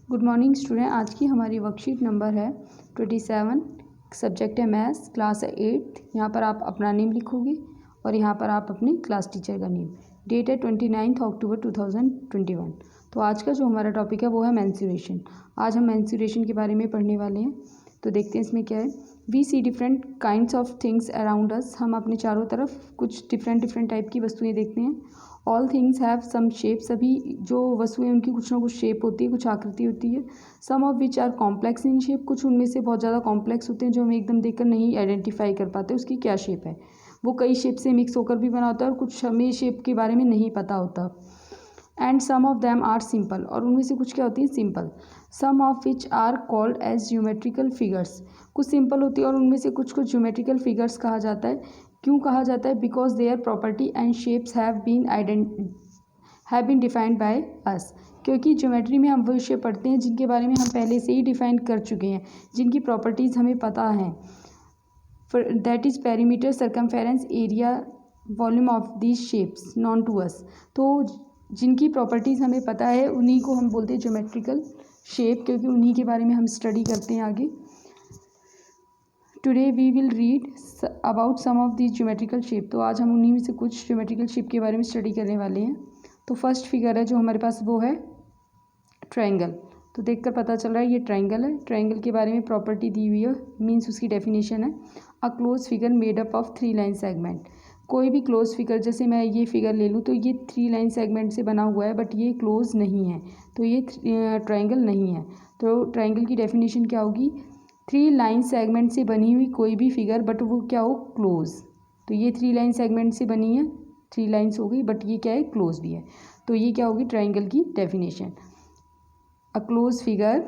Good morning student. आज की हमारी वर्कशीट नंबर है 27। सब्जेक्ट है मैथ्स, क्लास है 8th। यहाँ पर आप अपना नेम लिखोगे और यहाँ पर आप अपने क्लास टीचर का नेम। डेट है 29 अक्टूबर 2021। तो आज का जो हमारा टॉपिक है वो है मेंस्ट्रुएशन। आज हम मेंस्ट्रुएशन के बारे में पढ़ने वाले हैं। तो देखते हैं इसमें क्या है। We see different kinds of things around us. हम अपने चारों तरफ कुछ डिफरेंट टाइप की वस्तुएं देखते हैं। All things have some shape. सभी जो वस्तुएं उनकी कुछ ना कुछ शेप होती है, कुछ आकृति होती है। Some of which are complex in shape. कुछ उनमें से बहुत ज़्यादा कॉम्प्लेक्स होते हैं जो हम एकदम देखकर नहीं आइडेंटिफाई कर पाते उसकी क्या शेप है। वो कई शेप से मिक्स होकर भी बना होता है और कुछ हमें शेप के बारे में नहीं पता होता। And some of them are simple. और उनमें से कुछ क्या होती है, simple. Some of which are called as geometrical figures. कुछ सिंपल होती है और उनमें से कुछ ज्योमेट्रिकल फिगर्स कहा जाता है। क्यों कहा जाता है? Because their property and shapes have been defined by us. क्योंकि ज्योमेट्री में हम वो शेप पढ़ते हैं जिनके बारे में हम पहले से ही डिफाइन कर चुके हैं, जिनकी प्रॉपर्टीज़ हमें पता हैं। That is perimeter, circumference, area, volume of these shapes known to us. तो जिनकी प्रॉपर्टीज़ हमें पता है उन्हीं को हम बोलते हैं ज्योमेट्रिकल शेप, क्योंकि उन्हीं के बारे में हम स्टडी करते हैं आगे। Today we will read about some of this geometrical shape. तो आज हम उन्हीं में से कुछ ज्योमेट्रिकल शेप के बारे में स्टडी करने वाले हैं। तो फर्स्ट फिगर है जो हमारे पास वो है ट्रायंगल। तो देखकर पता चल रहा है ये ट्रायंगल है। ट्रायंगल के बारे में प्रॉपर्टी दी हुई है, मीन्स उसकी डेफिनेशन है a close figure made up of 3 line segment. कोई भी क्लोज फिगर, जैसे मैं ये फिगर ले लूँ तो ये 3 लाइन सेगमेंट से बना हुआ है, बट ये क्लोज नहीं है, तो ये ट्रायंगल नहीं है। तो ट्रायंगल की डेफिनेशन क्या होगी? 3 लाइन सेगमेंट से बनी हुई कोई भी फिगर, बट वो क्या हो, क्लोज। तो ये 3 लाइन सेगमेंट से बनी है, 3 लाइन्स हो गई, बट ये क्या है, क्लोज भी है। तो ये क्या होगी ट्रायंगल की definition? A close figure,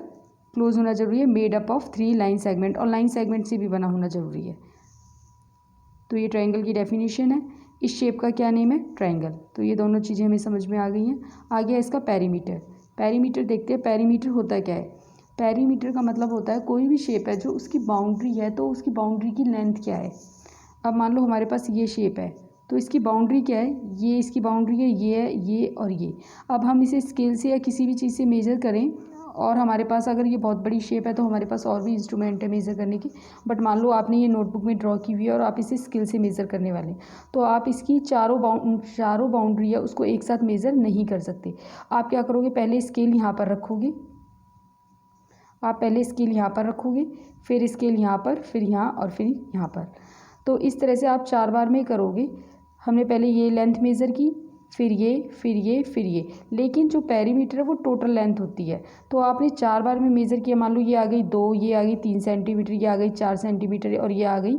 close होना जरूरी है, made up of 3 line segment, और लाइन सेगमेंट से भी बना होना जरूरी है। तो ये ट्रायंगल की डेफिनेशन है। इस शेप का क्या नेम है? ट्रायंगल। तो ये दोनों चीज़ें हमें समझ में आ गई हैं। आ गया इसका पेरीमीटर। पेरीमीटर देखते हैं, पेरीमीटर होता क्या है। पेरीमीटर का मतलब होता है कोई भी शेप है जो उसकी बाउंड्री है, तो उसकी बाउंड्री की लेंथ क्या है। अब मान लो हमारे पास ये शेप है, तो इसकी बाउंड्री क्या है, ये इसकी बाउंड्री है, ये और ये। अब हम इसे स्केल से या किसी भी चीज़ से मेज़र करें, और हमारे पास अगर ये बहुत बड़ी शेप है तो हमारे पास और भी इंस्ट्रूमेंट है मेज़र करने की। बट मान लो आपने ये नोटबुक में ड्रॉ की हुई है और आप इसे स्केल से मेज़र करने वाले हैं, तो आप इसकी चारों बाउंड्री है उसको एक साथ मेज़र नहीं कर सकते। आप क्या करोगे, पहले स्केल यहाँ पर रखोगे, आप पहले स्केल यहाँ पर रखोगे, फिर स्केल यहाँ पर, फिर यहाँ और फिर यहाँ पर। तो इस तरह से आप 4 बार में करोगे। हमने पहले ये लेंथ मेज़र की, फिर ये, फिर ये, फिर ये। लेकिन जो पेरीमीटर है वो टोटल लेंथ होती है। तो आपने 4 बार में मेज़र किया, मान लो ये आ गई 2, ये आ गई 3 सेंटीमीटर, ये आ गई 4 सेंटीमीटर और ये आ गई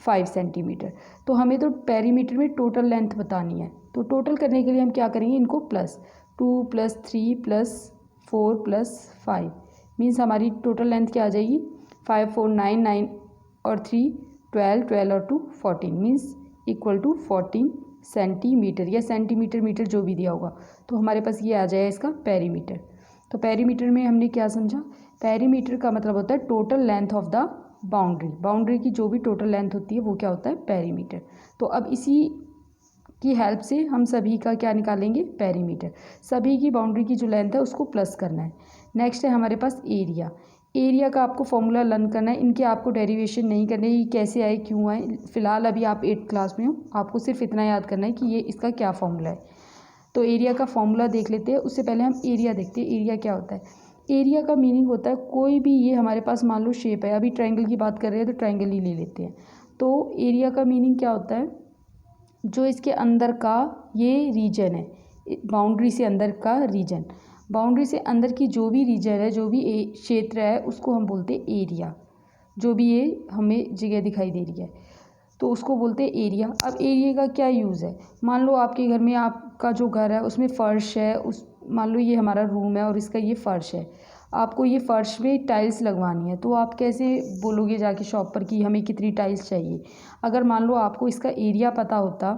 5 सेंटीमीटर। तो हमें तो पेरीमीटर में टोटल लेंथ बतानी है। तो टोटल करने के लिए हम क्या करेंगे, इनको प्लस 2 + 3 + 4 + 5 मीन्स हमारी टोटल लेंथ क्या आ जाएगी, 5 4 9 9 और 3 12 12 और 2 14 मीन्स इक्वल टू 14 सेंटीमीटर, या सेंटीमीटर मीटर जो भी दिया होगा। तो हमारे पास ये आ जाएगा इसका पेरीमीटर। तो पेरीमीटर में हमने क्या समझा, पेरीमीटर का मतलब होता है total length of the boundary. Boundary की जो भी टोटल लेंथ होती है वो क्या होता है, पेरीमीटर। तो अब इसी की हेल्प से हम सभी का क्या निकालेंगे, पेरीमीटर। सभी की बाउंड्री की जो लेंथ है उसको प्लस करना है। नेक्स्ट है हमारे पास एरिया। एरिया का आपको फॉर्मूला लर्न करना है, इनके आपको डेरिवेशन नहीं करनी है, कैसे आए क्यों आए। फिलहाल अभी आप 8th क्लास में हो, आपको सिर्फ इतना याद करना है कि ये इसका क्या फॉर्मूला है। तो एरिया का फॉर्मूला देख लेते हैं, उससे पहले हम एरिया देखते हैं। एरिया क्या होता है? एरिया का मीनिंग होता है कोई भी, ये हमारे पास मान लो शेप है, अभी ट्रायंगल की बात कर रहे हैं तो ट्रायंगल ही ले लेते हैं। तो एरिया का मीनिंग क्या होता है, जो इसके अंदर का ये रीजन है, बाउंड्री से अंदर का रीजन, बाउंड्री से अंदर की जो भी रीजन है, जो भी क्षेत्र है, उसको हम बोलते हैं एरिया। जो भी ये हमें जगह दिखाई दे रही है तो उसको बोलते हैं एरिया। अब एरिया का क्या यूज़ है, मान लो आपके घर में, आपका जो घर है उसमें फ़र्श है, उस मान लो ये हमारा रूम है और इसका ये फ़र्श है, आपको ये फ़र्श में टाइल्स लगवानी है, तो आप कैसे बोलोगे जाके शॉप पर कि हमें कितनी टाइल्स चाहिए। अगर मान लो आपको इसका एरिया पता होता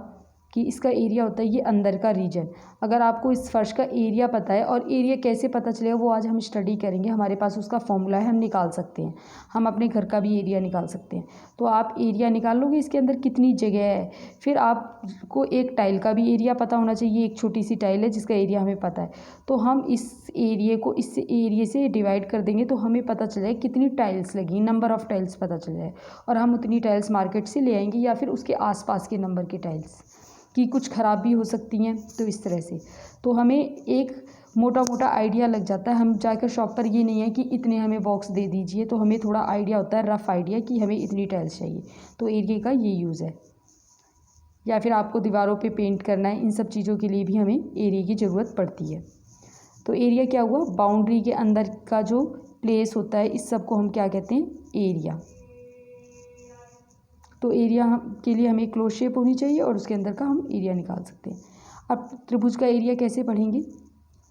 कि इसका एरिया होता है ये अंदर का रीजन। अगर आपको इस फर्श का एरिया पता है, और एरिया कैसे पता चलेगा वो आज हम स्टडी करेंगे, हमारे पास उसका फॉर्मूला है, हम निकाल सकते हैं। हम अपने घर का भी एरिया निकाल सकते हैं। तो आप एरिया निकाल लोगे इसके अंदर कितनी जगह है। फिर आपको एक टाइल का भी एरिया पता होना चाहिए, एक छोटी सी टाइल है जिसका एरिया हमें पता है, तो हम इस एरिया को इस एरिया से डिवाइड कर देंगे तो हमें पता चल जाए कितनी टाइल्स लगी, नंबर ऑफ़ टाइल्स पता चल जाए, और हम उतनी टाइल्स मार्केट से ले आएंगे, या फिर उसके आसपास के नंबर की टाइल्स की कुछ ख़राब भी हो सकती हैं। तो इस तरह से तो हमें एक मोटा मोटा आइडिया लग जाता है। हम जाकर शॉप पर ये नहीं है कि इतने हमें बॉक्स दे दीजिए, तो हमें थोड़ा आइडिया होता है, रफ़ आइडिया कि हमें इतनी टाइल्स चाहिए। तो एरिया का ये यूज़ है। या फिर आपको दीवारों पे पेंट करना है, इन सब चीज़ों के लिए भी हमें एरिया की ज़रूरत पड़ती है। तो एरिया क्या हुआ, बाउंड्री के अंदर का जो प्लेस होता है, इस सब को हम क्या कहते हैं, एरिया। तो एरिया के लिए हमें क्लोज शेप होनी चाहिए और उसके अंदर का हम एरिया निकाल सकते हैं। अब त्रिभुज का एरिया कैसे पढ़ेंगे,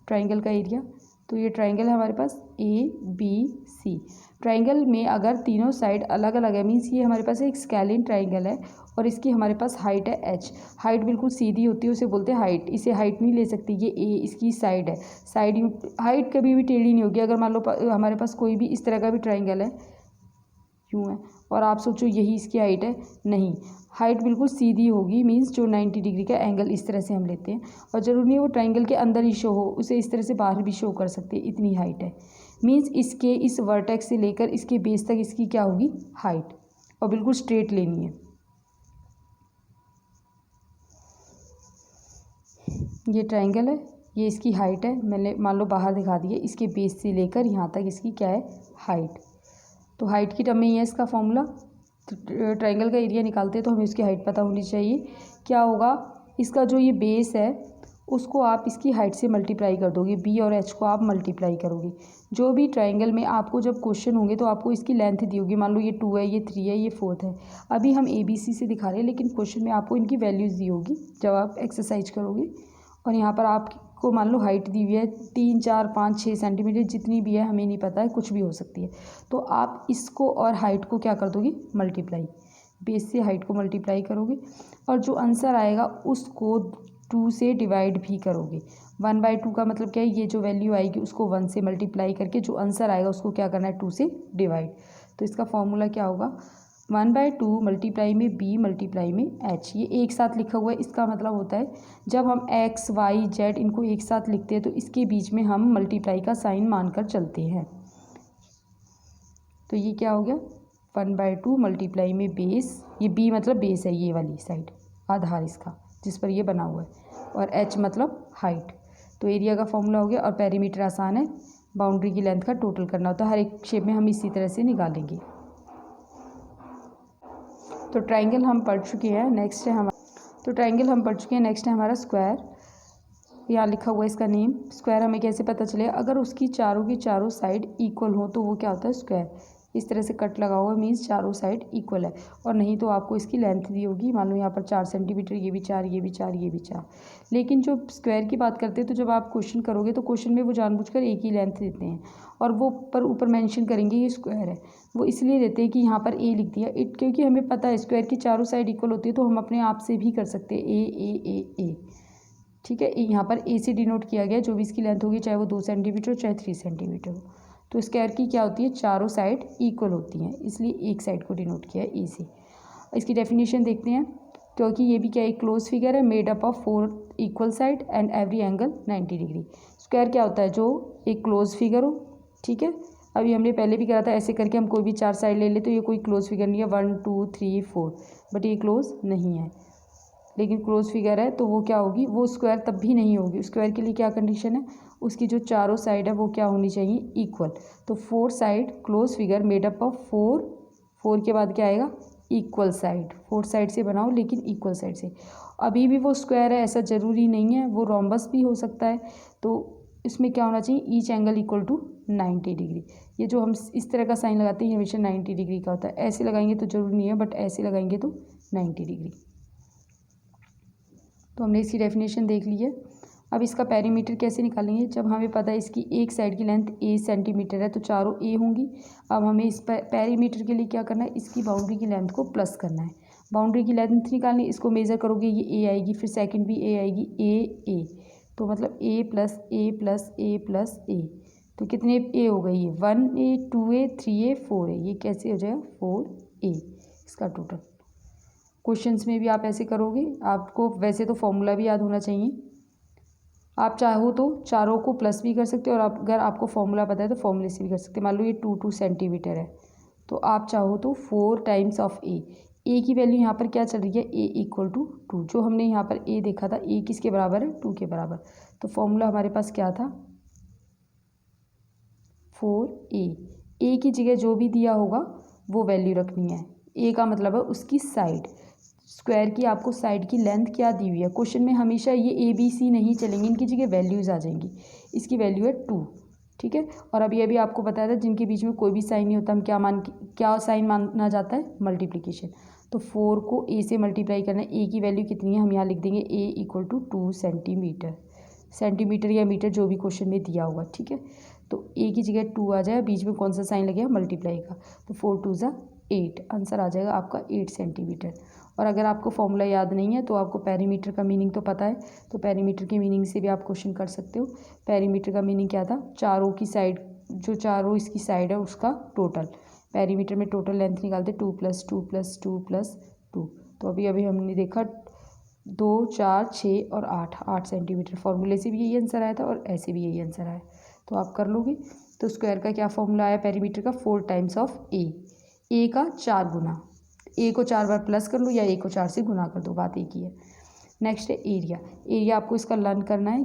ट्राइंगल का एरिया। तो ये ट्राइंगल है हमारे पास ABC। ट्राइंगल में अगर तीनों साइड अलग अलग है, मीन्स ये हमारे पास एक स्केलिन ट्राइंगल है, और इसकी हमारे पास हाइट है h। हाइट बिल्कुल सीधी होती है, उसे बोलते हैं हाइट। इसे हाइट नहीं ले सकती, ये a इसकी साइड है। साइड हाइट कभी भी टेढ़ी नहीं होगी। अगर मान लो हमारे पास कोई भी इस तरह का भी ट्राइंगल है, यूँ है, और आप सोचो यही इसकी हाइट है, नहीं, हाइट बिल्कुल सीधी होगी, मीन्स जो 90 डिग्री का एंगल इस तरह से हम लेते हैं। और ज़रूरी नहीं वो ट्राइंगल के अंदर ही शो हो, उसे इस तरह से बाहर भी शो कर सकते हैं, इतनी हाइट है। मीन्स इसके इस वर्टेक्स से लेकर इसके बेस तक इसकी क्या होगी, हाइट, और बिल्कुल स्ट्रेट लेनी है। ये ट्राइंगल है, ये इसकी हाइट है, मैंने मान लो बाहर दिखा दी है, इसके बेस से लेकर यहाँ तक इसकी क्या है, हाइट। तो हाइट की टर्म में ही है इसका फॉर्मूला। तो ट्राइंगल का एरिया निकालते हैं तो हमें उसकी हाइट पता होनी चाहिए। क्या होगा, इसका जो ये बेस है उसको आप इसकी हाइट से मल्टीप्लाई कर दोगे, b और h को आप मल्टीप्लाई करोगे। जो भी ट्राइंगल में आपको जब क्वेश्चन होंगे तो आपको इसकी लेंथ दी होगी, मान लो ये 2 है, ये 3 है, ये 4 है। अभी हम ABC से दिखा रहे हैं, लेकिन क्वेश्चन में आपको इनकी वैल्यूज़ दी होगी जब आप एक्सरसाइज करोगे। और यहाँ पर आपको मान लो हाइट दी हुई है 3, 4, 5, 6 सेंटीमीटर, जितनी भी है हमें नहीं पता है, कुछ भी हो सकती है। तो आप इसको और हाइट को क्या कर दोगे, मल्टीप्लाई, बेस से हाइट को मल्टीप्लाई करोगे, और जो आंसर आएगा उसको 2 से डिवाइड भी करोगे। 1/2 का मतलब क्या है, ये जो वैल्यू आएगी उसको 1 से मल्टीप्लाई करके जो आंसर आएगा उसको क्या करना है, 2 से डिवाइड। तो इसका फॉर्मूला क्या होगा, 1/2 मल्टीप्लाई में b मल्टीप्लाई में h। ये एक साथ लिखा हुआ है, इसका मतलब होता है जब हम x, y, z इनको एक साथ लिखते हैं तो इसके बीच में हम मल्टीप्लाई का साइन मानकर चलते हैं। तो ये क्या हो गया, 1/2 मल्टीप्लाई में बेस, ये b मतलब बेस है, ये वाली साइड आधार इसका जिस पर ये बना हुआ है, और h मतलब हाइट। तो एरिया का फॉर्मूला हो गया। और पेरीमीटर आसान है, बाउंड्री की लेंथ का टोटल करना होता है, हर एक शेप में हम इसी तरह से निकालेंगे। तो ट्राइंगल हम पढ़ चुके हैं, नेक्स्ट है हमारा स्क्वायर। यहाँ लिखा हुआ है इसका नेम। स्क्वायर हमें कैसे पता चलेगा, अगर उसकी चारों की चारों साइड इक्वल हो तो वो क्या होता है, स्क्वायर। इस तरह से कट लगा हुआ मीन्स चारों साइड इक्वल है, और नहीं तो आपको इसकी लेंथ दी होगी, मान लो यहाँ पर 4 सेंटीमीटर, ये भी 4, ये भी 4, ये भी 4। लेकिन जो स्क्वायर की बात करते हैं तो जब आप क्वेश्चन करोगे तो क्वेश्चन में वो जानबूझकर एक ही लेंथ देते हैं, और वो ऊपर मेंशन करेंगे ये स्क्वायर है। वो इसलिए देते हैं कि यहाँ पर ए लिख दिया, क्योंकि हमें पता है स्क्वायर की चारों साइड इक्वल होती है, तो हम अपने आप से भी कर सकते हैं ए। ठीक है, यहाँ पर ए से डिनोट किया गया, जो भी इसकी लेंथ होगी, चाहे वो 2 सेंटीमीटर हो चाहे 3 सेंटीमीटर हो। तो स्क्वायर की क्या होती है, चारों साइड इक्वल होती हैं, इसलिए एक साइड को डिनोट किया है ए से। इसकी डेफिनेशन देखते हैं, क्योंकि ये भी क्या एक क्लोज फिगर है, made up of 4 equal side and every angle 90 degree. Square क्या होता है, जो एक क्लोज फिगर हो। ठीक है, अभी हमने पहले भी करा था, ऐसे करके हम कोई भी 4 साइड ले ले तो ये कोई क्लोज फिगर नहीं है, 1, 2, 3, 4, बट ये क्लोज नहीं है। लेकिन क्लोज फिगर है तो वो क्या होगी, वो स्क्वायर तब भी नहीं होगी। स्क्वायर के लिए क्या कंडीशन है, उसकी जो चारों साइड है वो क्या होनी चाहिए, इक्वल। तो 4 side close figure made up of 4 के बाद क्या आएगा, इक्वल साइड। 4 साइड से बनाओ लेकिन इक्वल साइड से। अभी भी वो स्क्वायर है ऐसा ज़रूरी नहीं है, वो रोम्बस भी हो सकता है। तो इसमें क्या होना चाहिए, each angle equal to 90 degree. ये जो हम इस तरह का साइन लगाते हैं हमेशा 90 डिग्री का होता है। ऐसे लगाएंगे तो ज़रूरी नहीं है, बट ऐसे लगाएंगे तो 90 डिग्री। तो हमने इसकी डेफिनेशन देख ली है। अब इसका पेरीमीटर कैसे निकालेंगे, जब हमें पता है इसकी एक साइड की लेंथ a सेंटीमीटर है तो चारों a होंगी। अब हमें इस पेरीमीटर के लिए क्या करना है, इसकी बाउंड्री की लेंथ को प्लस करना है। बाउंड्री की लेंथ निकालनी, इसको मेज़र करोगे ये ए आएगी, फिर सेकंड भी ए आएगी, ए, तो मतलब ए प्लस ए प्लस ए प्लस ए, तो कितने ए हो गई ये 1A 2A 3A 4A, ये कैसे हो जाएगा 4A इसका टोटल। क्वेश्चंस में भी आप ऐसे करोगे, आपको वैसे तो फॉर्मूला भी याद होना चाहिए, आप चाहो तो चारों को प्लस भी कर सकते हो, और अगर आपको फॉर्मूला पता है तो फॉर्मूले से भी कर सकते हैं। मान लो ये 2 सेंटीमीटर है, तो आप चाहो तो 4 टाइम्स ऑफ ए की वैल्यू यहाँ पर क्या चल रही है, ए इक्वल टू 2, जो हमने यहाँ पर ए देखा था, ए किसके बराबर है 2 के बराबर, तो फॉर्मूला हमारे पास क्या था 4A, ए की जगह जो भी दिया होगा वो वैल्यू रखनी है, ए का मतलब है उसकी साइड, स्क्वायर की आपको साइड की लेंथ क्या दी हुई है, क्वेश्चन में हमेशा ये ABC नहीं चलेंगे, इनकी जगह वैल्यूज़ आ जाएंगी, इसकी वैल्यू है 2, ठीक है। और अभी अभी आपको बताया था जिनके बीच में कोई भी साइन नहीं होता, हम क्या साइन माना जाता है, मल्टीप्लिकेशन, तो 4 को ए से मल्टीप्लाई करना है, ए की वैल्यू कितनी है हम यहाँ लिख देंगे ए इक्वल टू 2 सेंटीमीटर, सेंटीमीटर या मीटर जो भी क्वेश्चन में दिया होगा, ठीक है। तो ए की जगह 2 आ जाए, बीच में कौन सा साइन लगेगा, मल्टीप्लाई का, तो 4 2 ज़ा 8, आंसर आ जाएगा आपका 8 सेंटीमीटर। और अगर आपको फॉर्मूला याद नहीं है तो आपको पेरीमीटर का मीनिंग तो पता है, तो पेरीमीटर के मीनिंग से भी आप क्वेश्चन कर सकते हो। पेरीमीटर का मीनिंग क्या था, चारों की साइड, जो चारों इसकी साइड है उसका टोटल, पेरीमीटर में टोटल लेंथ निकालते 2 + 2 + 2 + 2, तो अभी अभी हमने देखा 2 4 6 और 8 सेंटीमीटर, फॉर्मूले से भी यही आंसर आया था और ऐसे भी यही आंसर आया, तो आप कर लोगे। तो स्क्वायर का क्या फॉर्मूला आया पेरीमीटर का, 4 टाइम्स ऑफ ए का 4 गुना, ए को 4 बार प्लस कर लो या ए को 4 से गुना कर दो, बात एक ही है। नेक्स्ट है एरिया आपको इसका लर्न करना है,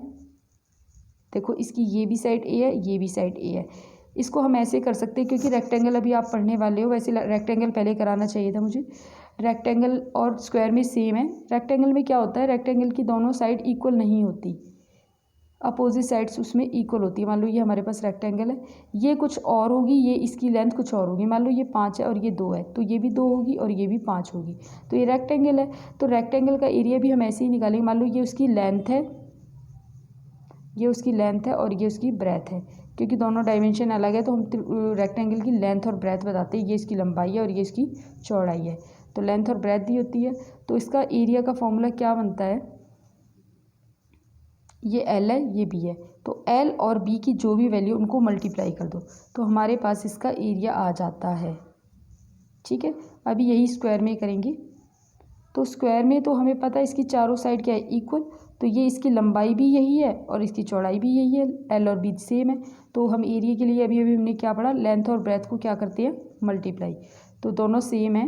देखो इसकी ये भी साइड ए है, ये भी साइड ए है, इसको हम ऐसे कर सकते हैं क्योंकि रेक्टेंगल अभी आप पढ़ने वाले हो, वैसे रेक्टेंगल पहले कराना चाहिए था मुझे, रेक्टेंगल और स्क्वायर में सेम है। रेक्टेंगल में क्या होता है, रेक्टेंगल की दोनों साइड इक्वल नहीं होती, अपोजिट साइड्स उसमें इक्वल होती है। मान लो ये हमारे पास रेक्टेंगल है, ये कुछ और होगी, ये इसकी लेंथ कुछ और होगी, मान लो ये 5 है और ये 2 है, तो ये भी 2 होगी और ये भी 5 होगी, तो ये रेक्टेंगल है। तो रेक्टेंगल का एरिया भी हम ऐसे ही निकालेंगे, मान लो ये उसकी लेंथ है, ये उसकी लेंथ है और ये उसकी ब्रेथ है, क्योंकि दोनों डायमेंशन अलग है तो हम रेक्टेंगल की लेंथ और ब्रेथ बताते हैं, ये इसकी लंबाई है और ये इसकी चौड़ाई है, तो लेंथ और ब्रेथ दी होती है। तो इसका एरिया का फॉर्मूला क्या बनता है, ये एल है ये बी है, तो एल और बी की जो भी वैल्यू उनको मल्टीप्लाई कर दो तो हमारे पास इसका एरिया आ जाता है, ठीक है। अभी यही स्क्वायर में करेंगे, तो स्क्वायर में तो हमें पता है इसकी चारों साइड क्या है, इक्वल, तो ये इसकी लंबाई भी यही है और इसकी चौड़ाई भी यही है, एल और बी सेम है, तो हम एरिया के लिए अभी अभी हमने क्या पढ़ा, लेंथ और ब्रेथ को क्या करते हैं मल्टीप्लाई, तो दोनों सेम है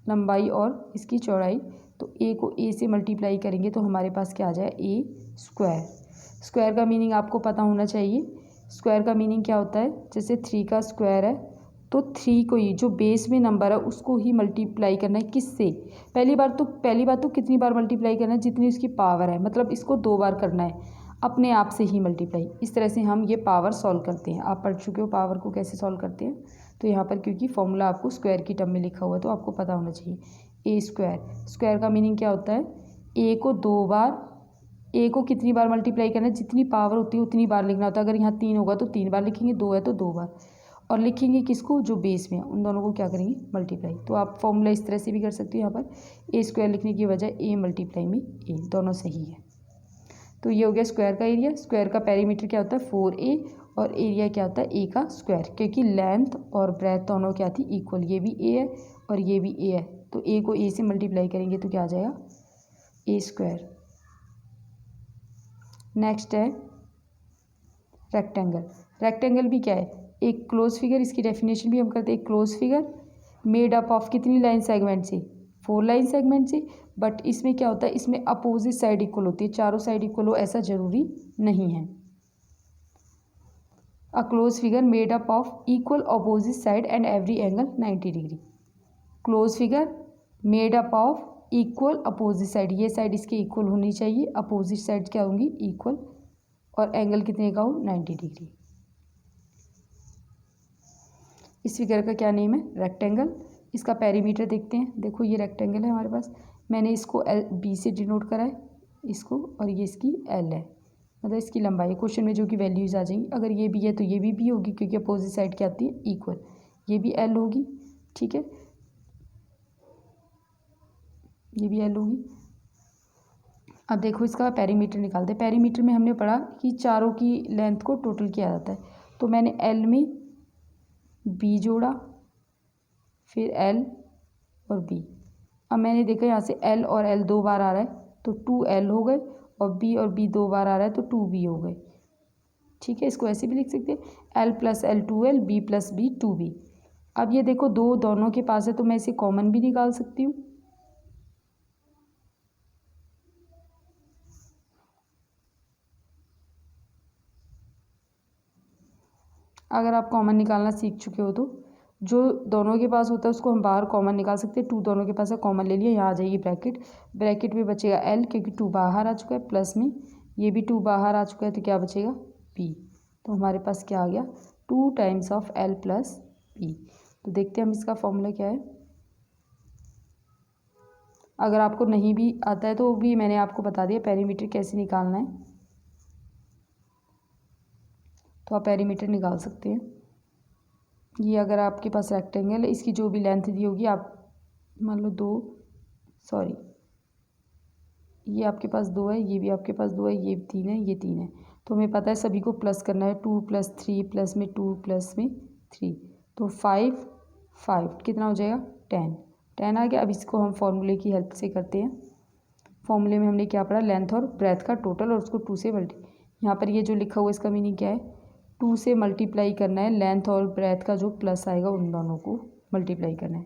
लंबाई और इसकी चौड़ाई, तो ए को ए से मल्टीप्लाई करेंगे तो हमारे पास क्या आ जाए ए स्क्वायर। स्क्वायर का मीनिंग आपको पता होना चाहिए, स्क्वायर का मीनिंग क्या होता है, जैसे 3 का स्क्वायर है तो 3 को ही जो बेस में नंबर है उसको ही मल्टीप्लाई करना है, किससे, पहली बार तो कितनी बार मल्टीप्लाई करना है, जितनी उसकी पावर है, मतलब इसको 2 बार करना है, अपने आप से ही मल्टीप्लाई। इस तरह से हम ये पावर सॉल्व करते हैं, आप पढ़ चुके हो पावर को कैसे सॉल्व करते हैं, तो यहाँ पर क्योंकि फॉर्मूला आपको स्क्वायर की टर्म में लिखा हुआ है तो आपको पता होना चाहिए। ए स्क्वायर, स्क्वायर का मीनिंग क्या होता है, ए को 2 बार, ए को कितनी बार मल्टीप्लाई करना है, जितनी पावर होती है उतनी बार लिखना होता है, अगर यहाँ 3 होगा तो 3 बार लिखेंगे, 2 है तो 2 बार, और लिखेंगे किसको, जो बेस में है उन दोनों को क्या करेंगे मल्टीप्लाई। तो आप फॉर्मूला इस तरह से भी कर सकते हो, यहाँ पर ए स्क्वायर लिखने की वजह ए मल्टीप्लाई में ए, दोनों सही है। तो ये हो गया स्क्वायर का एरिया। स्क्वायर का पेरीमीटर क्या होता है 4A और एरिया क्या होता है ए का स्क्वायर, क्योंकि लेंथ और ब्रेथ दोनों क्या थी इक्वल, ये भी ए है और ये भी ए है, तो ए को ए से मल्टीप्लाई करेंगे तो क्या आ जाएगा ए स्क्वायर। नेक्स्ट है रेक्टेंगल। रेक्टेंगल भी क्या है, एक क्लोज फिगर, इसकी डेफिनेशन भी हम करते हैं, एक close figure made up of कितनी लाइन सेगमेंट से, 4 लाइन सेगमेंट से, बट इसमें क्या होता है, इसमें अपोजिट साइड इक्वल होती है, चारों साइड इक्वल हो ऐसा जरूरी नहीं है। A close figure made up of equal opposite side and every angle 90 degree. Close figure made up of equal opposite side, ये साइड इसके इक्वल होनी चाहिए, अपोजिट साइड क्या होंगी इक्वल, और एंगल कितने का हो 90 डिग्री। इस फिगर का क्या नेम है रेक्टेंगल। इसका पेरीमीटर देखते हैं, देखो ये रेक्टेंगल है हमारे पास, मैंने इसको एल बी से डिनोट करा है इसको, और ये इसकी एल है, मतलब इसकी लंबाई। क्वेश्चन में जो कि वैल्यूज आ जाएंगी, अगर ये भी है तो ये भी होगी क्योंकि अपोजिट साइड क्या आती है इक्वल, ये भी एल होगी, ठीक है। ये भी एल होगी। अब देखो इसका पेरीमीटर निकालते हैं। पेरीमीटर में हमने पढ़ा कि चारों की लेंथ को टोटल किया जाता है। तो मैंने एल में बी जोड़ा, फिर एल और बी। अब मैंने देखा यहाँ से एल और एल 2 बार आ रहा है तो 2L हो गए, और बी 2 बार आ रहा है तो 2B हो गए। ठीक है, इसको ऐसे भी लिख सकते हैं L + L 2L, B + B 2B। अब ये देखो दो दोनों के पास है तो मैं इसे कॉमन भी निकाल सकती हूँ। अगर आप कॉमन निकालना सीख चुके हो तो जो दोनों के पास होता है उसको हम बाहर कॉमन निकाल सकते हैं। 2 दोनों के पास है, कॉमन ले लिया, यहाँ आ जाएगी ब्रैकेट में बचेगा L क्योंकि 2 बाहर आ चुका है, प्लस में ये भी 2 बाहर आ चुका है तो क्या बचेगा B। तो हमारे पास क्या आ गया 2 टाइम्स ऑफ L + B। तो देखते हैं हम इसका फॉर्मूला क्या है। अगर आपको नहीं भी आता है तो भी मैंने आपको बता दिया पेरीमीटर कैसे निकालना है, तो आप पेरीमीटर निकाल सकते हैं। ये अगर आपके पास रेक्टेंगल है, इसकी जो भी लेंथ दी होगी, आप मान लो 2, सॉरी ये आपके पास 2 है, ये भी आपके पास 2 है, ये 3 है, ये 3 है, तो हमें पता है सभी को प्लस करना है। 2 + 3 प्लस में 2 प्लस में 3 तो 5 कितना हो जाएगा 10 आ गया। अब इसको हम फॉर्मूले की हेल्प से करते हैं। फॉर्मूले में हमने क्या पढ़ा, लेंथ और ब्रेथ का टोटल और उसको 2 से यहाँ पर ये जो लिखा हुआ इसका मीनिंग क्या है, 2 से मल्टीप्लाई करना है लेंथ और ब्रेथ का जो प्लस आएगा उन दोनों को मल्टीप्लाई करना है।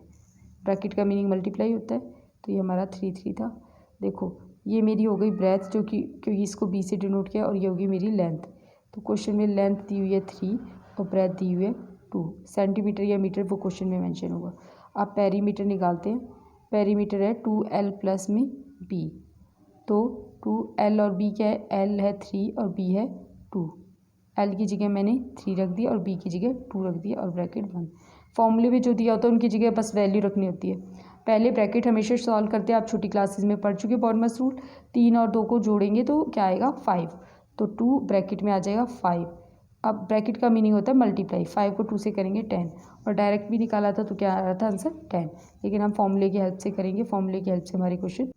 ब्रैकेट का मीनिंग मल्टीप्लाई होता है, तो ये हमारा 3 था। देखो ये मेरी हो गई ब्रेथ जो कि क्योंकि इसको बी से डिनोट किया, और ये होगी मेरी लेंथ। तो क्वेश्चन में लेंथ दी हुई है 3 और ब्रेथ दी हुई है 2 सेंटीमीटर या मीटर, वो क्वेश्चन में मेंशन होगा। आप पेरीमीटर निकालते हैं। पेरीमीटर है 2L + में B, तो 2L और B क्या है, L है 3 और B है 2। L की जगह मैंने 3 रख दिया और B की जगह 2 रख दिया और ब्रैकेट बंद। फॉर्मूले में जो दिया होता है उनकी जगह बस वैल्यू रखनी होती है। पहले ब्रैकेट हमेशा सॉल्व करते हैं, आप छोटी क्लासेस में पढ़ चुके बॉडमस रूल। 3 और 2 को जोड़ेंगे तो क्या आएगा 5, तो 2 ब्रैकेट में आ जाएगा 5। अब ब्रैकेट का मीनिंग होता है मल्टीप्लाई, 5 को 2 से करेंगे 10, और डायरेक्ट भी निकाला था तो क्या आ रहा था आंसर 10, लेकिन हम फॉर्मूले की हेल्प से करेंगे। फॉर्मूले की हेल्प से हमारे क्वेश्चन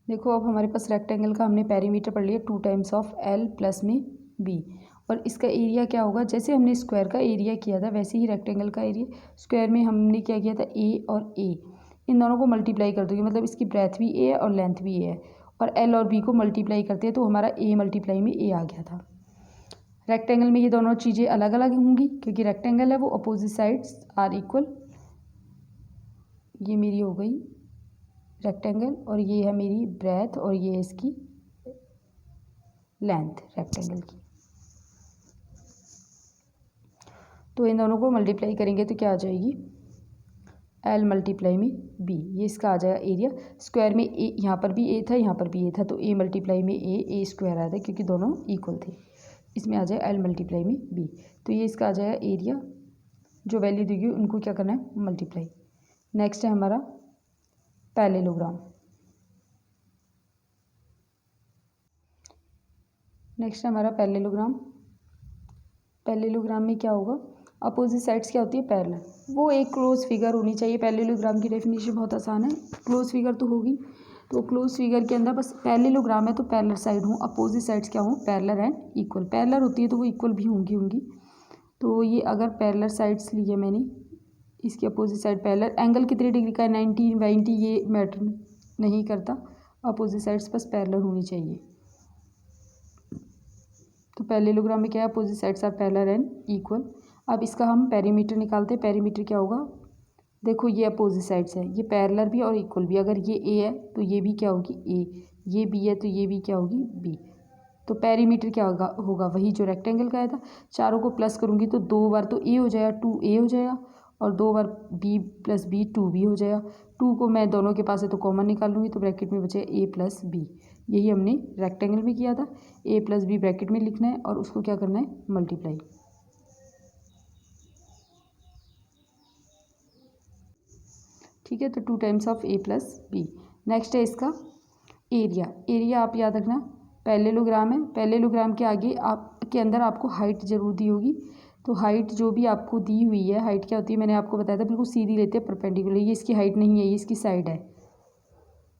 देखो। अब हमारे पास रेक्टेंगल का हमने पेरीमीटर पढ़ लिया 2 टाइम्स ऑफ L + में B, और इसका एरिया क्या होगा, जैसे हमने स्क्वायर का एरिया किया था वैसे ही रेक्टेंगल का एरिया। स्क्वायर में हमने क्या किया था, A और A इन दोनों को मल्टीप्लाई कर दोगे, मतलब इसकी ब्रेथ भी A है और लेंथ भी A है, और L और B को मल्टीप्लाई करते हैं तो हमारा A मल्टीप्लाई में A आ गया था। रेक्टेंगल में ये दोनों चीज़ें अलग अलग होंगी क्योंकि रेक्टेंगल है वो अपोजिट साइड्स आर इक्वल। ये मेरी हो गई रेक्टेंगल, और ये है मेरी ब्रेथ, और ये है इसकी लेंथ रेक्टेंगल की। तो इन दोनों को मल्टीप्लाई करेंगे तो क्या आ जाएगी L × में B, ये इसका आ जाएगा एरिया। स्क्वायर में A, यहाँ पर भी A था, यहाँ पर भी A था, तो A × में A स्क्वायर आया था क्योंकि दोनों इक्वल थे। इसमें आ जाएगा L × में B, तो ये इसका आ जाएगा एरिया। जो वैल्यू देगी उनको क्या करना है मल्टीप्लाई। नेक्स्ट है हमारा पैरेललोग्राम। नेक्स्ट है हमारा पैरेललोग्राम। पैरेललोग्राम में क्या होगा, अपोजिट साइड्स क्या होती है पैरेलल, वो एक क्लोज फिगर होनी चाहिए। पैरेललोग्राम की डेफिनेशन बहुत आसान है, क्लोज फिगर तो होगी। तो क्लोज फिगर के अंदर बस पैरेललोग्राम है तो पैरेलल साइड हो, अपोजिट साइड्स क्या हो पैरेलल एंड इक्वल। पैरेलल होती है तो वो इक्वल भी होंगी। तो ये अगर पैरेलल साइड्स लिए मैंने, इसकी अपोजिट साइड पैरेलल, एंगल कितने डिग्री का है 90 90 ये मैटर नहीं करता, अपोजिट साइड्स बस पैरेलल होनी चाहिए। तो पैरेललोग्राम में क्या है, opposite sides are parallel and equal. अब इसका हम पेरीमीटर निकालते हैं। पेरीमीटर क्या होगा, देखो ये अपोजिट साइड्स है, ये पैरेलल भी और इक्वल भी। अगर ये A है तो ये भी क्या होगी A, ये B है तो ये भी क्या होगी B। तो पेरीमीटर क्या होगा वही जो रेक्टेंगल का आया था। चारों को प्लस करूँगी तो 2 बार तो A हो जाएगा, 2A हो जाएगा, और 2 बार B + B 2B हो जाएगा। 2 को मैं दोनों के पास है तो कॉमन निकाल लूँगी तो ब्रैकेट में बचेगा A + B। यही हमने रेक्टेंगल में किया था। A + B ब्रैकेट में लिखना है और उसको क्या करना है मल्टीप्लाई। ठीक है, तो 2 times of A + B। Next है इसका एरिया। एरिया आप याद रखना पैरेललोग्राम है, पैरेललोग्राम के आगे आपके अंदर आपको हाइट जरूर दी होगी। तो हाइट जो भी आपको दी हुई है, हाइट क्या होती है मैंने आपको बताया था, बिल्कुल सीधी लेते हैं परपेंडिकुलर। ये इसकी हाइट नहीं है, ये इसकी साइड है।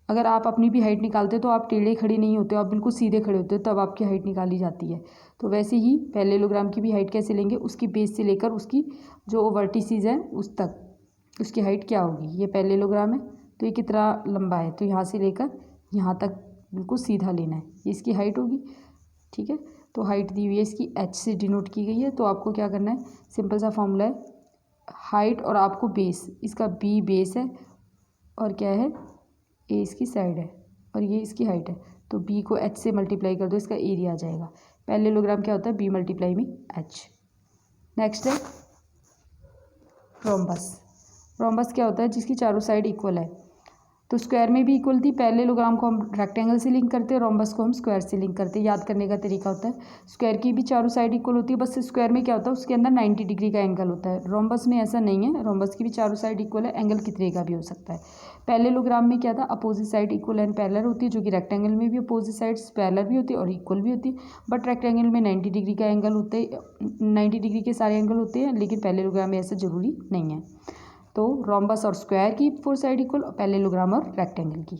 अगर आप अपनी भी हाइट निकालते हो तो आप टेढ़े खड़े नहीं होते हो, आप बिल्कुल सीधे खड़े होते हो, तब आपकी हाइट निकाली जाती है। तो वैसे ही पैरेललोग्राम की भी हाइट कैसे लेंगे, उसकी बेस से लेकर उसकी जो वर्टिसेस है उस तक उसकी हाइट क्या होगी। ये पैरेललोग्राम है तो ये कितना लंबा है, तो यहाँ से लेकर यहाँ तक बिल्कुल सीधा लेना है, ये इसकी हाइट होगी। ठीक है, तो हाइट दी हुई है इसकी एच से डिनोट की गई है। तो आपको क्या करना है, सिंपल सा फॉर्मूला है, हाइट और आपको बेस, इसका बी बेस है और क्या है ए इसकी साइड है और ये इसकी हाइट है। तो बी को एच से मल्टीप्लाई कर दो, इसका एरिया आ जाएगा। पैरेललोग्राम क्या होता है, बी मल्टीप्लाई में एच। नेक्स्ट है रोम्बस। रोम्बस क्या होता है, जिसकी चारों साइड इक्वल है। तो स्क्वायर में भी इक्वल थी, पैरेललोग्राम को हम रेक्टेंगल से लिंक करते हैं, रोम्बस को हम स्क्वायर से लिंक करते हैं। याद करने का तरीका होता है, स्क्वायर की भी चारों साइड इक्वल होती है, बस स्क्वायर में क्या होता है उसके अंदर 90 डिग्री का एंगल होता है। रोम्बस में ऐसा नहीं है, रोम्बस की भी चारों साइड इक्वल है, एंगल कितने का भी हो सकता है। पैरेललोग्राम में क्या था, opposite side equal and parallel होती है, जो कि रेक्टेंगल में भी अपोजिट साइड्स पैरेलल भी होती है और इक्वल भी होती है। बट रेक्टेंगल में 90 डिग्री का एंगल होता है, 90 डिग्री के सारे एंगल होते हैं, लेकिन पैरेललोग्राम में ऐसा जरूरी नहीं है। तो रोम्बस और स्क्वायर की फोर साइड इक्वल, पैरेललोग्राम और रेक्टेंगल की।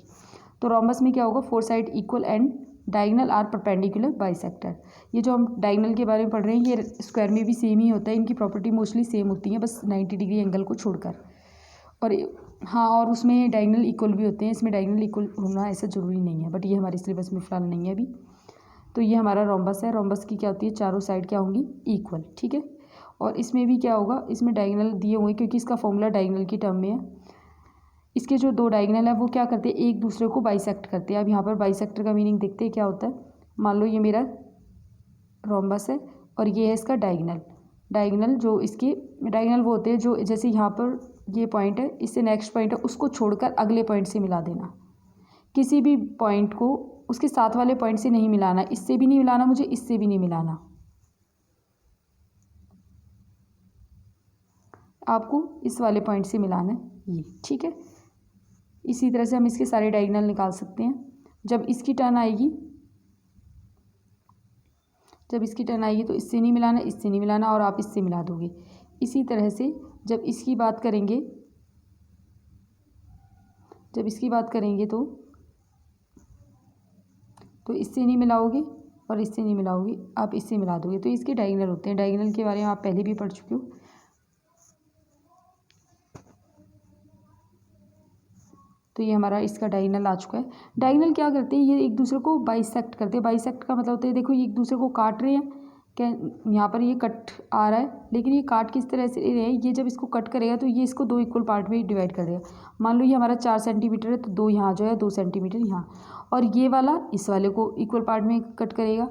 तो रोम्बस में क्या होगा, four side equal and diagonal are perpendicular bisector. ये जो हम डायगोनल के बारे में पढ़ रहे हैं ये स्क्वायर में भी सेम ही होता है, इनकी प्रॉपर्टी मोस्टली सेम होती है, बस 90 डिग्री एंगल को छोड़कर। और हाँ, और उसमें डायगोनल इक्वल भी होते हैं, इसमें डायगोनल इक्वल होना ऐसा ज़रूरी नहीं है, बट ये हमारे सिलेबस में फ़िलहाल नहीं है अभी। तो ये हमारा रोम्बस है। रोम्बस की क्या होती है, चारों साइड क्या होंगी, इक्वल। ठीक है, और इसमें भी क्या होगा, इसमें डायगोनल दिए हुए क्योंकि इसका फॉर्मूला डायगोनल की टर्म में है। इसके जो दो डायगोनल है वो क्या करते हैं, एक दूसरे को बाइसेक्ट करते हैं। अब यहाँ पर बाइसेक्टर का मीनिंग देखते हैं क्या होता है। मान लो ये मेरा रोम्बस है और ये है इसका डायगोनल। डायगोनल जो इसके डायगोनल वो होते हैं जो, जैसे यहाँ पर ये पॉइंट है, इससे नेक्स्ट पॉइंट है, उसको छोड़कर अगले पॉइंट से मिला देना। किसी भी पॉइंट को उसके साथ वाले पॉइंट से नहीं मिलाना, इससे भी नहीं मिलाना मुझे, इससे भी नहीं मिलाना, आपको इस वाले पॉइंट से मिलाना है ये। ठीक है, इसी तरह से हम इसके सारे डायगोनल निकाल सकते हैं। जब इसकी टर्न आएगी तो इससे नहीं मिलाना, इससे नहीं मिलाना, और आप इससे मिला दोगे। इसी तरह से जब इसकी बात करेंगे तो इससे नहीं मिलाओगे और इससे नहीं मिलाओगे, आप इससे मिला दोगे, तो इसके डायगोनल होते हैं। डायगोनल के बारे में आप पहले भी पढ़ चुके हो। तो ये हमारा इसका डायगोनल आ चुका है। डायगोनल क्या करते हैं, ये एक दूसरे को बाइसेक्ट करते हैं। बाइसेक्ट का मतलब होता है, देखो ये एक दूसरे को काट रहे हैं, क्या यहाँ पर ये कट आ रहा है, लेकिन ये काट किस तरह से रहे हैं, ये जब इसको कट करेगा तो ये इसको दो इक्वल पार्ट में डिवाइड कर देगा। मान लो ये हमारा 4 सेंटीमीटर है, तो 2 यहाँ जो है 2 सेंटीमीटर यहाँ, और ये वाला इस वाले को इक्वल पार्ट में कट करेगा।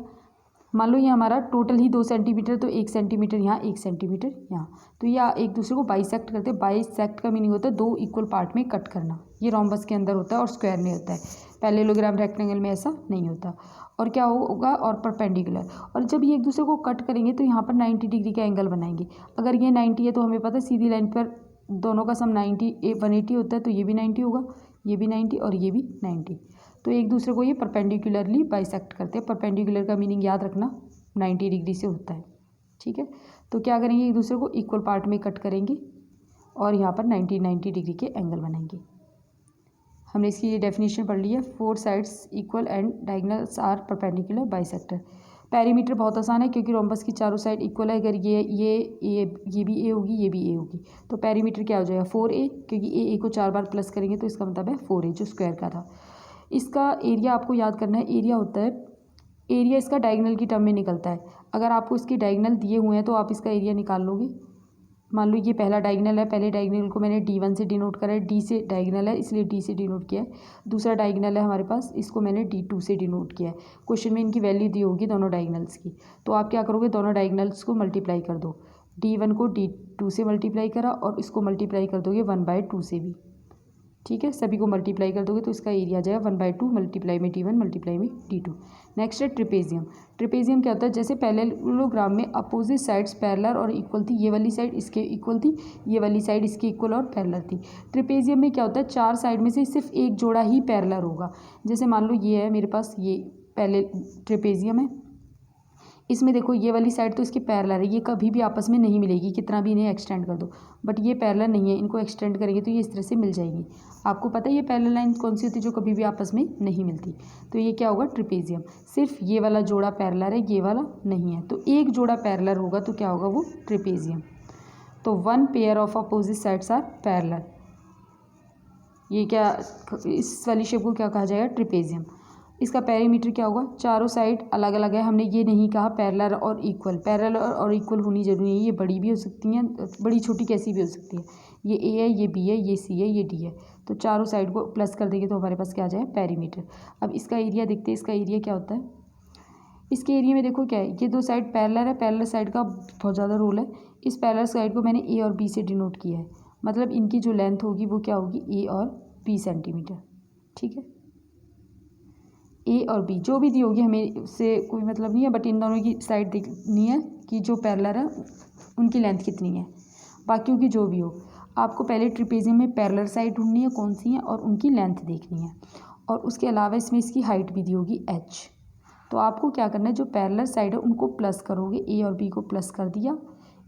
मान लो ये हमारा टोटल ही 2 सेंटीमीटर, तो 1 सेंटीमीटर यहाँ, 1 सेंटीमीटर यहाँ, तो ये एक दूसरे को बाइसेक्ट करते हैं। बाइसेक्ट का मीनिंग होता है 2 इक्वल पार्ट में कट करना। ये रोम्बस के अंदर होता है और स्क्वायर में होता है, पैरेललोग्राम रेक्टेंगल में ऐसा नहीं होता। और क्या होगा, और परपेंडिकुलर। और जब ये एक दूसरे को कट करेंगे तो यहाँ पर 90 डिग्री का एंगल बनाएंगे। अगर ये 90 है तो हमें पता है सीधी लाइन पर दोनों का सम 90 180 होता है, तो ये भी 90 होगा, ये भी 90 और ये भी 90। तो एक दूसरे को ये परपेंडिकुलरली बाइसेक्ट करते हैं। परपेंडिकुलर का मीनिंग याद रखना 90 डिग्री से होता है। ठीक है, तो क्या करेंगे, एक दूसरे को इक्वल पार्ट में कट करेंगे और यहाँ पर 90 डिग्री के एंगल बनाएंगे। हमने इसकी ये डेफिनेशन पढ़ ली है, 4 sides equal and diagonals are perpendicular bisector. Perimeter बहुत आसान है क्योंकि रोम्बस की चारों साइड इक्वल है। अगर ये भी ए होगी, ये भी ए होगी, तो पैरीमीटर क्या हो जाएगा 4a, क्योंकि ए को 4 बार प्लस करेंगे तो इसका मतलब है 4a जो स्क्वायर का था। इसका एरिया आपको याद करना है, एरिया होता है, एरिया इसका डायगोनल की टर्म में निकलता है। अगर आपको इसके डायगोनल दिए हुए हैं तो आप इसका एरिया निकाल लोगे। मान लो ये पहला डायगोनल है, पहले डायगोनल को मैंने D1 से डिनोट करा है, D से डायगोनल है इसलिए D से डिनोट किया है। दूसरा डायगोनल है हमारे पास, इसको मैंने D2 से डिनोट किया है। क्वेश्चन में इनकी वैल्यू दी होगी दोनों डायगोनल्स की, तो आप क्या करोगे, दोनों डायगोनल्स को मल्टीप्लाई कर दो। D1 को D2 से मल्टीप्लाई करा और इसको मल्टीप्लाई कर दोगे 1/2 से भी। ठीक है, सभी को मल्टीप्लाई कर दोगे तो इसका एरिया आ जाएगा 1/2 मल्टीप्लाई में D1 मल्टीप्लाई में D2। नेक्स्ट है ट्रिपेजियम। ट्रिपेजियम क्या होता है, जैसे पैरेललोग्राम में अपोजिट साइड्स पैरेलल और इक्वल थी, ये वाली साइड इसके इक्वल थी, ये वाली साइड इसके इक्वल और पैरेलल थी। ट्रिपेजियम में क्या होता है, 4 साइड में से सिर्फ एक जोड़ा ही पैरेलल होगा। जैसे मान लो ये है मेरे पास, ये पहले ट्रिपेजियम है, इसमें देखो ये वाली साइड तो इसकी पैरेलल है, ये कभी भी आपस में नहीं मिलेगी कितना भी इन्हें एक्सटेंड कर दो, बट ये पैरेलल नहीं है, इनको एक्सटेंड करेंगे तो ये इस तरह से मिल जाएगी। आपको पता है ये पैरेलल लाइन कौन सी होती है जो कभी भी आपस में नहीं मिलती, तो ये क्या होगा, ट्रिपेजियम। सिर्फ ये वाला जोड़ा पैरेलल है, ये वाला नहीं है, तो एक जोड़ा पैरेलल होगा तो क्या होगा, वो ट्रिपेजियम। तो one pair of opposite sides are parallel, ये क्या, इस वाली शेप को क्या कहा जाएगा, ट्रिपेजियम। इसका पेरीमीटर क्या होगा, चारों साइड अलग अलग है, हमने ये नहीं कहा पैरेलल और इक्वल, पैरेलल और इक्वल होनी जरूरी है, ये बड़ी भी हो सकती हैं, बड़ी छोटी कैसी भी हो सकती है, ये ए है, ये बी है, ये सी है, ये डी है, तो चारों साइड को प्लस कर देंगे तो हमारे पास क्या आ जाए, पेरीमीटर। अब इसका एरिया देखते हैं, इसका एरिया क्या होता है। इसके एरिया में देखो क्या है, ये दो साइड पैरेलल है, पैरेलल साइड का बहुत ज़्यादा रोल है। इस पैरेलल साइड को मैंने ए और बी से डिनोट किया है, मतलब इनकी जो लेंथ होगी वो क्या होगी, ए और बी सेंटीमीटर, ठीक है। ए और बी जो भी दी होगी हमें उससे कोई मतलब नहीं है, बट इन दोनों की साइड देखनी है कि जो पैरेलल है उनकी लेंथ कितनी है, बाकियों की जो भी हो। आपको पहले ट्रिपेजियम में पैरेलल साइड ढूंढनी है कौन सी है और उनकी लेंथ देखनी है, और उसके अलावा इसमें इसकी हाइट भी दी होगी h। तो आपको क्या करना है, जो पैरेलल साइड है उनको प्लस करोगे, ए और बी को प्लस कर दिया,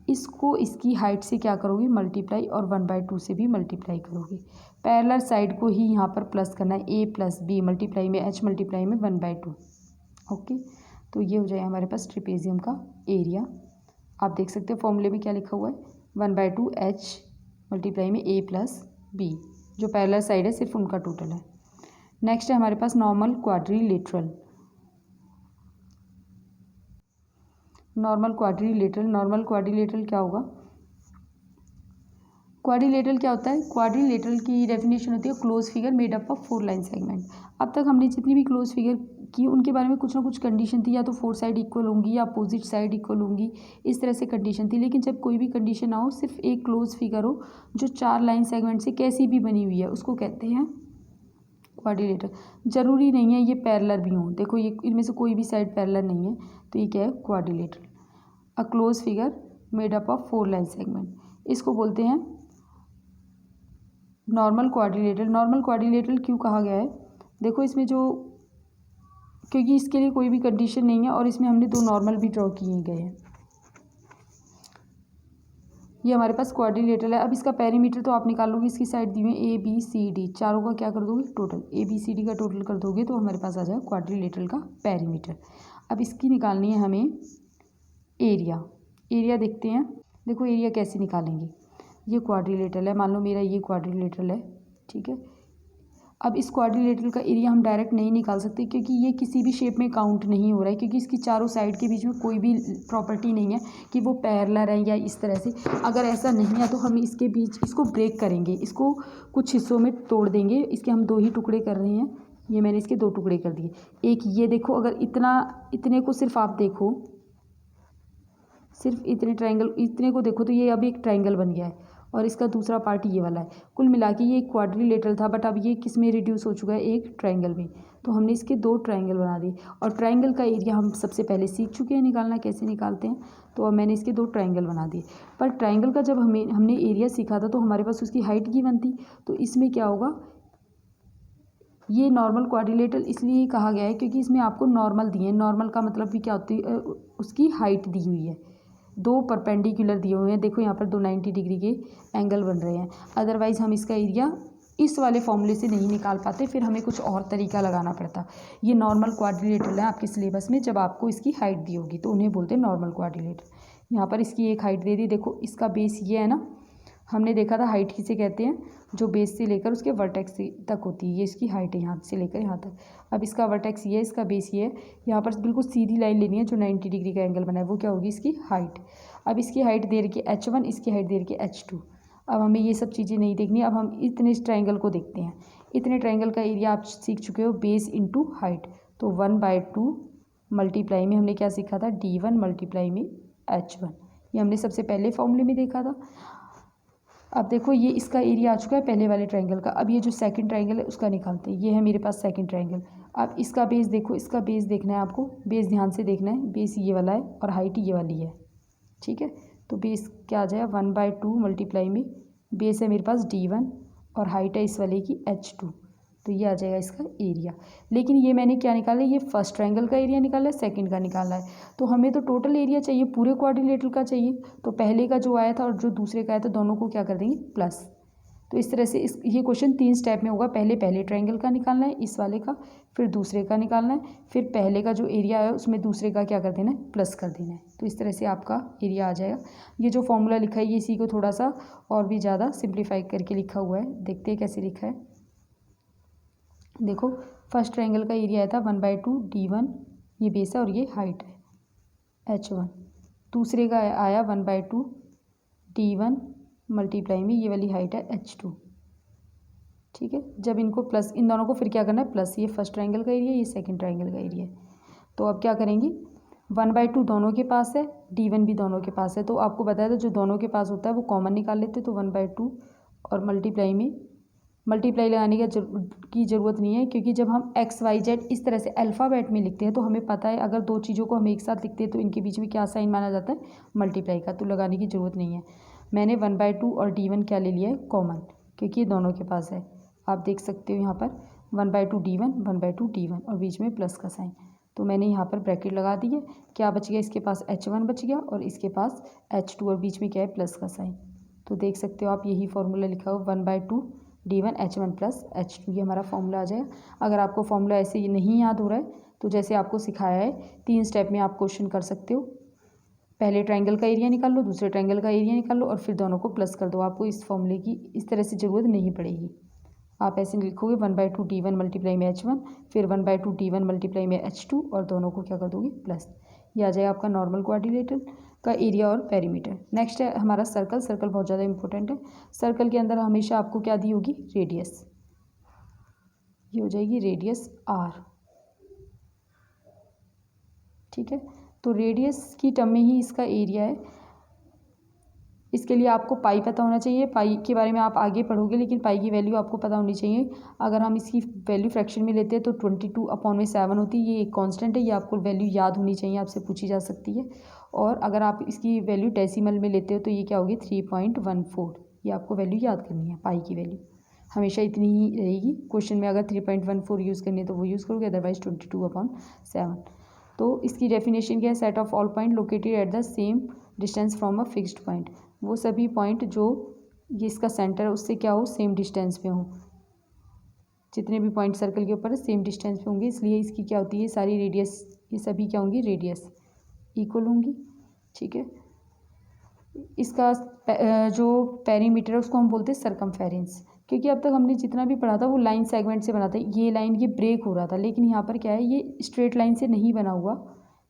इसको इसकी हाइट से क्या करोगे, मल्टीप्लाई, और 1/2 से भी मल्टीप्लाई करोगे। पैरेलल साइड को ही यहाँ पर प्लस करना है, a प्लस बी मल्टीप्लाई में h मल्टीप्लाई में 1/2। ओके, तो ये हो जाए हमारे पास ट्रिपेजियम का एरिया। आप देख सकते हो फॉर्मूले में क्या लिखा हुआ है, 1/2 h मल्टीप्लाई में a प्लस बी, जो पैरेलल साइड है सिर्फ उनका टोटल है। नेक्स्ट है हमारे पास नॉर्मल क्वाड्रिलेटरल। नॉर्मल क्वाड्रिलेटरल क्या होगा, क्वाड्रिलेटरल क्या होता है, क्वाड्रिलेटरल की डेफिनेशन होती है close figure made up of 4 line segment. अब तक हमने जितनी भी क्लोज फिगर की उनके बारे में कुछ ना कुछ कंडीशन थी, या तो 4 साइड इक्वल होंगी या अपोजिट साइड इक्वल होंगी, इस तरह से कंडीशन थी। लेकिन जब कोई भी कंडीशन ना हो, सिर्फ एक क्लोज फिगर हो जो 4 लाइन सेगमेंट से कैसी भी बनी हुई है, उसको कहते हैं क्वाड्रिलेटरल। जरूरी नहीं है ये पैरेलल भी हों, देखो ये इनमें से कोई भी साइड पैरेलल नहीं है, तो ये क्या है, quadrilateral. A close figure made up of 4 line segment, इसको बोलते हैं नॉर्मल क्वाड्रिलेटरल। नॉर्मल क्वाड्रिलेटरल क्यों कहा गया है, देखो इसमें जो, क्योंकि इसके लिए कोई भी कंडीशन नहीं है और इसमें हमने 2 नॉर्मल भी ड्रॉ किए गए हैं। ये हमारे पास क्वाड्रिलेटरल है। अब इसका पेरीमीटर तो आप निकाल लोगे, इसकी साइड दी हुई है ABCD, चारों का क्या कर दोगे, टोटल ABCD का टोटल कर दोगे तो हमारे पास आ जाएगा क्वाड्रिलेटरल का पेरीमीटर। अब इसकी निकालनी है हमें एरिया। एरिया देखते हैं, देखो एरिया कैसे निकालेंगे, ये क्वाड्रिलेटरल है, मान लो मेरा ये क्वाड्रिलेटरल है, ठीक है। अब इस क्वाड्रिलेटरल का एरिया हम डायरेक्ट नहीं निकाल सकते, क्योंकि ये किसी भी शेप में काउंट नहीं हो रहा है, क्योंकि इसकी चारों साइड के बीच में कोई भी प्रॉपर्टी नहीं है कि वो पैरेलल है या इस तरह से। अगर ऐसा नहीं है तो हम इसके बीच इसको ब्रेक करेंगे, इसको कुछ हिस्सों में तोड़ देंगे। इसके हम 2 ही टुकड़े कर रहे हैं, ये मैंने इसके 2 टुकड़े कर दिए। एक ये देखो, अगर इतने को सिर्फ आप देखो, सिर्फ इतने को देखो तो ये अब एक ट्रायंगल बन गया है, और इसका दूसरा पार्ट ये वाला है। कुल मिला के ये एक क्वाड्रिलेटरल था, बट अब ये किस में रिड्यूस हो चुका है, एक ट्रायंगल में। तो हमने इसके 2 ट्रायंगल बना दिए, और ट्रायंगल का एरिया हम सबसे पहले सीख चुके हैं निकालना कैसे निकालते हैं। तो अब मैंने इसके 2 ट्रायंगल बना दिए। पर ट्रायंगल का जब हमने एरिया सीखा था तो हमारे पास उसकी हाइट गिवन थी, तो इसमें क्या होगा, ये नॉर्मल क्वाड्रिलेटरल इसलिए कहा गया है क्योंकि इसमें आपको नॉर्मल दिए हैं। नॉर्मल का मतलब भी क्या होती है, उसकी हाइट दी हुई है, 2 परपेंडिकुलर दिए हुए हैं। देखो यहाँ पर 2 90 डिग्री के एंगल बन रहे हैं। अदरवाइज़ हम इसका एरिया इस वाले फॉर्मूले से नहीं निकाल पाते, फिर हमें कुछ और तरीका लगाना पड़ता। ये नॉर्मल क्वाड्रिलेटरल है आपके सिलेबस में, जब आपको इसकी हाइट दी होगी तो उन्हें बोलते हैं नॉर्मल क्वाड्रिलेटरल। यहाँ पर इसकी एक हाइट दे दी, देखो इसका बेस ये है ना, हमने देखा था हाइट किसे कहते हैं, जो बेस से लेकर उसके वर्टेक्स तक होती है, ये इसकी हाइट है यहाँ से लेकर यहाँ तक। अब इसका वर्टेक्स ये है, इसका बेस ये है, यहाँ पर बिल्कुल सीधी लाइन लेनी है जो 90 डिग्री का एंगल बना है, वो क्या होगी, इसकी हाइट। अब इसकी हाइट दे रखी है H1, इसकी हाइट दे रखी है H2। अब हमें ये सब चीज़ें नहीं देखनी, अब हम इतने ट्रायंगल को देखते हैं। इतने ट्रायंगल का एरिया आप सीख चुके हो, बेस इंटू हाइट, तो 1/2 मल्टीप्लाई में हमने क्या सीखा था, D1 मल्टीप्लाई में H1, ये हमने सबसे पहले फॉर्मूले में देखा था। अब देखो ये इसका एरिया आ चुका है पहले वाले ट्रायंगल का। अब ये जो सेकंड ट्रायंगल है उसका निकालते हैं, ये है मेरे पास सेकंड ट्रायंगल। अब इसका बेस देखो, इसका बेस देखना है आपको, बेस ध्यान से देखना है, बेस ये वाला है और हाइट ये वाली है, ठीक है। तो बेस क्या आ जाएगा, 1/2 मल्टीप्लाई में बेस है मेरे पास D1 और हाइट है इस वाले की H2, तो ये आ जाएगा इसका एरिया। लेकिन ये मैंने क्या निकाला है, ये फर्स्ट ट्रायंगल का एरिया निकाला है, सेकंड का निकाला है। तो हमें तो टोटल एरिया चाहिए, पूरे क्वाड्रिलेटरल का चाहिए। तो पहले का जो आया था और जो दूसरे का आया था, दोनों को क्या कर देंगे, प्लस। तो इस तरह से ये क्वेश्चन 3 स्टेप में होगा। पहले ट्रायंगल का निकालना है, इस वाले का, फिर दूसरे का निकालना है, फिर पहले का जो एरिया है उसमें दूसरे का क्या कर देना है, प्लस कर देना है। तो इस तरह से आपका एरिया आ जाएगा। ये जो फॉर्मूला लिखा है ये इसी को थोड़ा सा और भी ज़्यादा सिंप्लीफाई करके लिखा हुआ है। देखते हैं कैसे लिखा है। देखो, फर्स्ट ट्रायंगल का एरिया आया था 1/2 D1, ये बेस है और ये हाइट है H1। दूसरे का आया 1/2 D1 मल्टीप्लाई में ये वाली हाइट है H2। ठीक है, जब इनको प्लस, इन दोनों को फिर क्या करना है, प्लस। ये फर्स्ट ट्रायंगल का एरिया, ये सेकंड ट्रायंगल का एरिया है। तो अब क्या करेंगे, 1/2 दोनों के पास है, D1 भी दोनों के पास है। तो आपको बताया था जो दोनों के पास होता है वो कॉमन निकाल लेते। तो 1/2 और मल्टीप्लाई में, मल्टीप्लाई लगाने की ज़रूरत नहीं है, क्योंकि जब हम XYZ इस तरह से अल्फ़ाबेट में लिखते हैं तो हमें पता है अगर दो चीज़ों को हम एक साथ लिखते हैं तो इनके बीच में क्या साइन माना जाता है, मल्टीप्लाई का। तो लगाने की ज़रूरत नहीं है। मैंने 1/2 और D1 क्या ले लिया है, कॉमन, क्योंकि ये दोनों के पास है। आप देख सकते हो यहाँ पर 1/2 D1 1/2 D1 और बीच में प्लस का साइन। तो मैंने यहाँ पर ब्रैकेट लगा दी है। क्या बच गया, इसके पास H1 बच गया और इसके पास H2 और बीच में क्या है, प्लस का साइन। तो देख सकते हो आप, यही फॉर्मूला लिखा हो 1/2 D1 H1 प्लस H2, ये हमारा फॉर्मूला आ जाएगा। अगर आपको फॉर्मूला ऐसे ये नहीं याद हो रहा है तो जैसे आपको सिखाया है 3 स्टेप में आप क्वेश्चन कर सकते हो। पहले ट्रायंगल का एरिया निकाल लो, दूसरे ट्रायंगल का एरिया निकाल लो और फिर दोनों को प्लस कर दो। आपको इस फॉर्मूले की इस तरह से ज़रूरत नहीं पड़ेगी। आप ऐसे लिखोगे 1/2 D1 मल्टीप्लाई में H1, फिर 1/2 D1 मल्टीप्लाई में H2 और दोनों को क्या कर दोगे, प्लस। ये आ जाएगा आपका नॉर्मल क्वाड्रिलेटरल का एरिया और पेरीमीटर। नेक्स्ट है हमारा सर्कल। सर्कल बहुत ज़्यादा इंपॉर्टेंट है। सर्कल के अंदर हमेशा आपको क्या दी होगी, रेडियस। ये हो जाएगी रेडियस R। ठीक है, तो रेडियस की टर्म में ही इसका एरिया है। इसके लिए आपको पाई पता होना चाहिए। पाई के बारे में आप आगे पढ़ोगे, लेकिन पाई की वैल्यू आपको पता होनी चाहिए। अगर हम इसकी वैल्यू फ्रैक्शन में लेते हैं तो 22/7 होती है। ये एक कांस्टेंट है, ये आपको वैल्यू याद होनी चाहिए, आपसे पूछी जा सकती है। और अगर आप इसकी वैल्यू डेसिमल में लेते हो तो ये क्या होगी, 3.14। ये आपको वैल्यू याद करनी है। पाई की वैल्यू हमेशा इतनी ही रहेगी। क्वेश्चन में अगर 3.14 यूज़ करनी है तो वो यूज़ करोगे, अदरवाइज 22/7। तो इसकी डेफिनेशन क्या है, set of all point located at the same distance from a fixed point. वो सभी पॉइंट जो ये इसका सेंटर है उससे क्या हो, सेम डिस्टेंस पे हो। जितने भी पॉइंट सर्कल के ऊपर है सेम डिस्टेंस पे होंगे, इसलिए इसकी क्या होती है, सारी रेडियस, ये सभी क्या होंगी, रेडियस इक्वल होंगी। ठीक है, इसका जो पेरीमीटर है उसको हम बोलते हैं सर्कमफेरेंस, क्योंकि अब तक हमने जितना भी पढ़ा था वो लाइन सेगमेंट से बना था। ये लाइन ये ब्रेक हो रहा था, लेकिन यहाँ पर क्या है, ये स्ट्रेट लाइन से नहीं बना हुआ।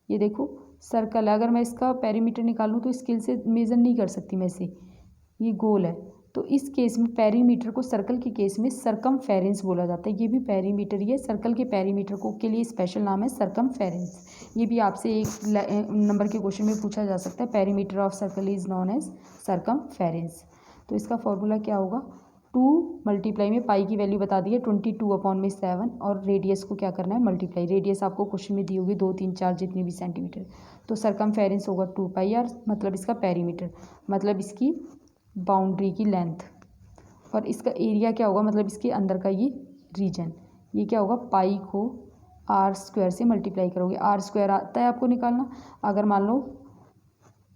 ये देखो सर्कल है, अगर मैं इसका पेरीमीटर निकालूँ तो स्केल से मेज़र नहीं कर सकती मैं इसे, ये गोल है। तो इस केस में पेरीमीटर को सर्कल के केस में सर्कमफेरेंस बोला जाता है। ये भी पेरीमीटर, ये सर्कल के पेरीमीटर को के लिए स्पेशल नाम है सर्कमफेरेंस। ये भी आपसे एक नंबर के क्वेश्चन में पूछा जा सकता है। Perimeter of circle is known as circumference. तो इसका फॉर्मूला क्या होगा, 2 मल्टीप्लाई में पाई की वैल्यू बता दी है 22/7 और रेडियस को क्या करना है, मल्टीप्लाई। रेडियस आपको क्वेश्चन में दी होगी 2 3 4 जितनी भी सेंटीमीटर। तो सर्कमफेरेंस होगा 2πr, मतलब इसका पेरीमीटर, मतलब इसकी बाउंड्री की लेंथ। और इसका एरिया क्या होगा, मतलब इसके अंदर का ये रीजन। ये क्या होगा, पाई को r² से मल्टीप्लाई करोगे। r² आता है आपको निकालना। अगर मान लो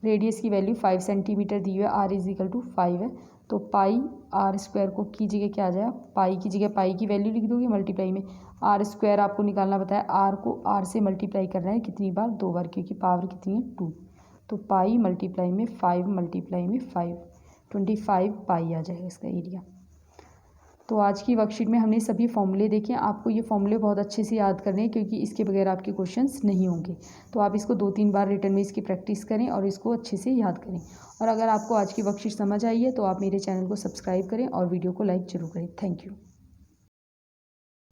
रेडियस की वैल्यू 5 सेंटीमीटर दी हुई है, r = 5 है, तो पाई r² को की जगह क्या आ जाएगा, पाई की जगह पाई की वैल्यू लिख दोगे, मल्टीप्लाई में r² आपको निकालना बताया। r को r से मल्टीप्लाई करना है कितनी बार, 2 बार, क्योंकि पावर कितनी है, 2। तो पाई मल्टीप्लाई में 5 मल्टीप्लाई में 5, 25 पाई आ जाएगा इसका एरिया। तो आज की वर्कशीट में हमने सभी फॉर्मूले देखे। आपको ये फॉर्मूले बहुत अच्छे से याद करने हैं, क्योंकि इसके बगैर आपके क्वेश्चंस नहीं होंगे। तो आप इसको 2-3 बार रिटर्न में इसकी प्रैक्टिस करें और इसको अच्छे से याद करें। और अगर आपको आज की वर्कशीट समझ आई है तो आप मेरे चैनल को सब्सक्राइब करें और वीडियो को लाइक ज़रूर करें। Thank you.